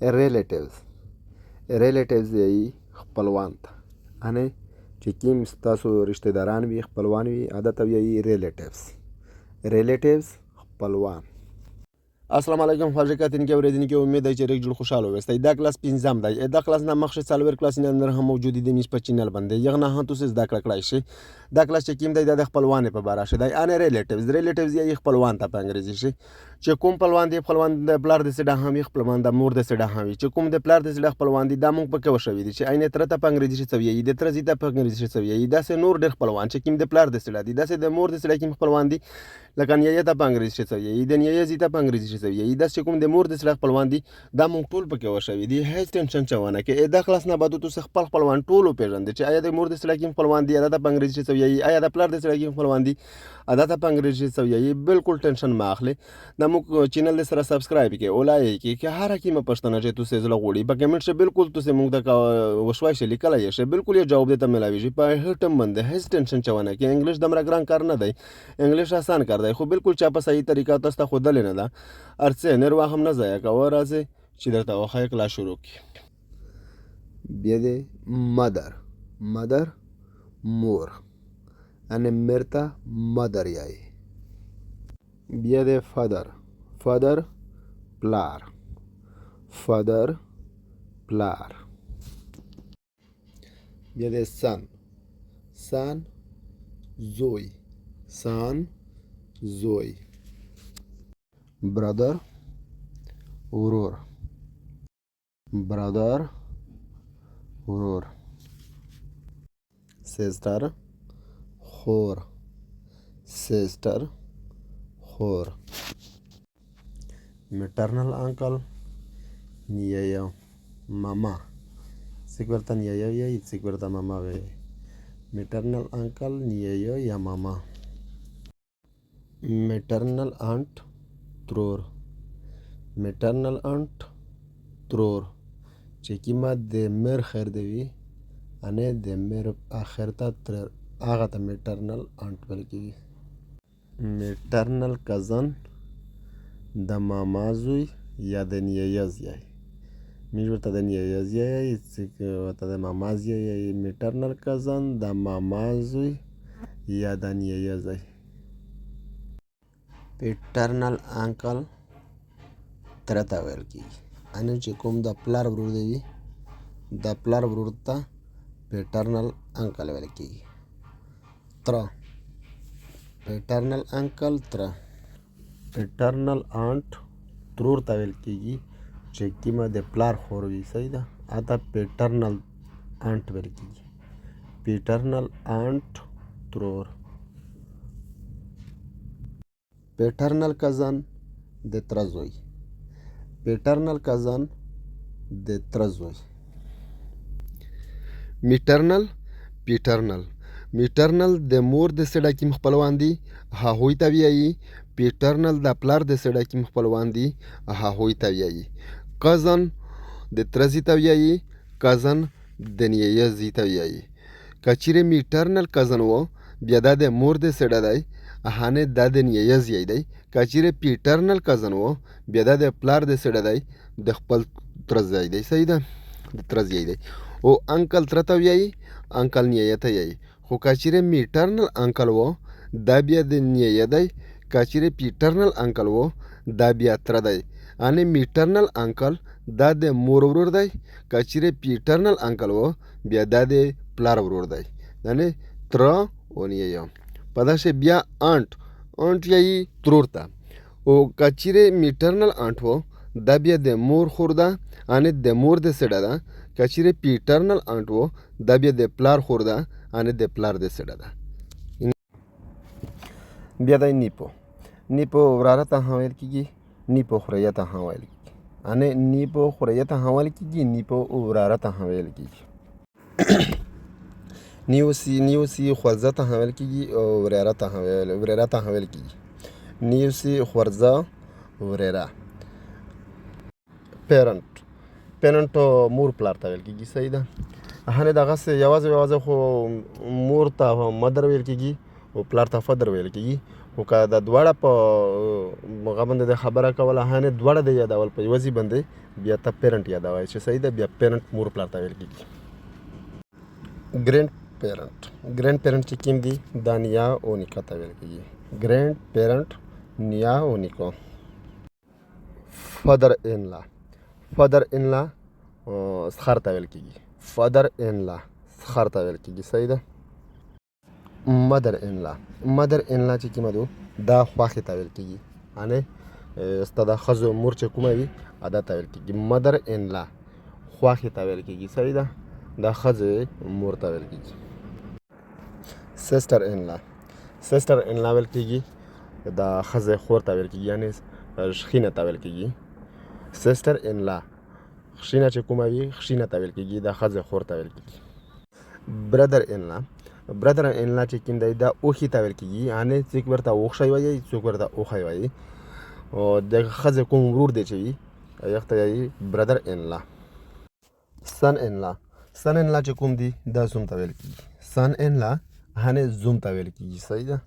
ریلیټیوز یې خپلوان ته انې چې کوم ستاسو رشته داران وي خپلوان وي هغه ته وایي ریلیټیوز خپلوان. السلام علیکم خواږه کتونکي اورېدونکي امید دی چې ډېر جوړ خوشحاله اوسئ. دا کلاس 5م دی. دا کلاس نه مخکې څلور کلاسونه نن هم موجود دي میز په چینل باندې یغه نه هم تاسو زده کړه کړای شئ. دا کلاس چې کوم دی دا د خپلوانو په باره شي دی ان ریلیټیوز یې خپلوان ته په انګریزي شي چې کوم خپلوان دی خپلوان د پلار د سړه هم خپلوان د مور د سړه هم چې کوم د پلار د سړه خپلوان دي دا موږ پکې وشوي دي چې عین تر ته په انګریزي شي سوي دي تر زیاته په انګریزي شي سوي دا سه نور ډېر خپلوان چې کوم د پلار د سړه دي دا سه د مور د سړه کوم خپلوان دي لکه نیه ته په انګریزي شي سوي د نیه زیاته په انګریزي شي سوي دا چې کوم د مور د سړه خپلوان دي دا موږ ټول پکې وشوي دي. هیڅ ټینشن چونه کې دا کلاس نه بعد تاسو خپل خپلوان ټول پیژندئ چې آیا د مور د سړه کوم خپلوان دي دا په انګریزي شي سوي آیا د پلار د سړه کوم خپلوان دي ادا ته په انګریزي سوي بالکل ټینشن ما اخلي. دا موږ چینل سره سبسکرایب کې اولای کې هر کیمه پښتنه چې تاسو زله غوړي په کمنټ شه بالکل تاسو موږ د وشوای شي لیکلای شي بالکل یې جواب دیته ملاوي په هټم باندې هیڅ ټینشن چونه کې انګلیش دمر ګران کار نه دی انګلیش آسان کار دی خو بالکل چا په صحیح طریقه تاسو ته خودل نه ده ارڅه نر واهم نه ځای کا ورازه چې درته واخی کلا شروع کی. بیا د مدر مور ان مرتا مدر یای. بیا د فادر پلار بیا د سن زوی برادر ورور سیستر خور میټرنل انکل نیایا ماما سیکورتا نیایا یا سیکورتا ماما وی میټرنل انکل نیایا یا ماما. میټرنل انټ ترور چې کیما د مر خیر دی انې د مر اخر ته تر هغه ته میټرنل انټ ویل کیږي. میټرنل کزن د ماما زوی یا د نیایا زوی میږ ورته د نیایا زوی ورته د ماما زوی میټرنل کزن د ماما زوی یا د نیایا زوی. پیټرنل انکل تر ته ویل کیږي ان چې کوم د پلار ورور دی د پلار ورور ته پیټرنل انکل ویل کیږي. پیټرنل انکل پیټرنل انټ ترور ته ویل کیږي چې کیمه د پلار خور وي صحیح ده اته پیټرنل انټ ویل کیږي. پیټرنل انټ ترور. پیټرنل کزن د تر زوی میټرنل د مور د سړه کې خپلوان دي هغوی ته وایي. پیټرنل د پلار د سړه کې خپلوان دي هغوی ته وایي. کزن د ترزی ته وایي کزن د نیایا زی ته وایي. کچیرې میټرنل کزن و بیا د مور د سړه دی هانه د نیایا زی دی. کچیرې پیټرنل کزن و بیا د پلار د سړه دی د خپل ترزی دی صحیح ده د ترزی دی. او انکل تر ته وایي انکل نیایا ته وایي. خو کچیرې میټرنل انکل و دا بیا د نیایا دی. کچیرې پیټرنل انکل و دا بیا تر دی ان میټرنل انکل دا د مور ورور دی. کچیرې پیټرنل انکل و بیا دا د پلار ورور دی یعنی تر او نیایا. په داسې بیا انټ یې ترور ته او کچیرې میټرنل انټ و دا بیا د مور خور ده ان د مور د سړه ده. کچیرې پیټرنل انټ و دا بیا د پلار خور ده ان د پلار د سړه ده. بیا د نیپو وراره ته هم ویل کیږي نیپو خوریه ته هم ویل کیږي ان نیپو خوریه ته هم ویل کیږي نیپو وراره ته هم ویل کیږي. نیوسی خورزه ته هم ویل کیږي او وراره ته هم ویل کیږي. نیوسی خورزه وراره. پیرنټ مور پلار ته ویل کیږي صحیح ده هنه دغه یوازې خو مور ته مدر ویل کیږي او پلار ته فادر ویل کیږي. خو که د دواړه په هغه باندې د خبره کوله هانې دواړه د یادول په یوه ځای باندې بیا ته پیرنټ یادوای چې صحیح ده بیا پیرنټ مور پلار ته ویل کېږي ګرینډ پیرنټ چې کوم دي دا نیا او نیکه ته ویل کېږي ګرینډ پیرنټ نیا او نیکه فادر ان لا خر ته ویل کېږي فادر ان لا خر ته ویل کېږي صحیح ده مدر ان لا چې کومه ده دا خواښې ته ویل کېږي یعنې ستا د ښځو مور چې کومه وي دا ته ویل کېږي مدر ان لا خواښې ته ویل کېږي صحیح ده د ښځې مور ته ویل کېږي سسټر ان لا ویل کېږي د ښځې خور ته ویل کېږي یعنې خښینه ته ویل کېږي سسټر ان لا خښینه چې کومه وي خښینه ته ویل کېږي د ښځې خور ته ویل کېږي برادر ان لا چې کوم دی دا اوښي ته ویل کېږي یعنې څوک ورته اوښی وایي څوک ورته اوښی وایي او د ښځې کوم ورور دی چې وي هغه ته وایي برادر ان لا سن ان لا چې کوم دی دا زوم ته ویل کېږي سن ان لا یعنې زوم ته ویل کېږي صحیح ده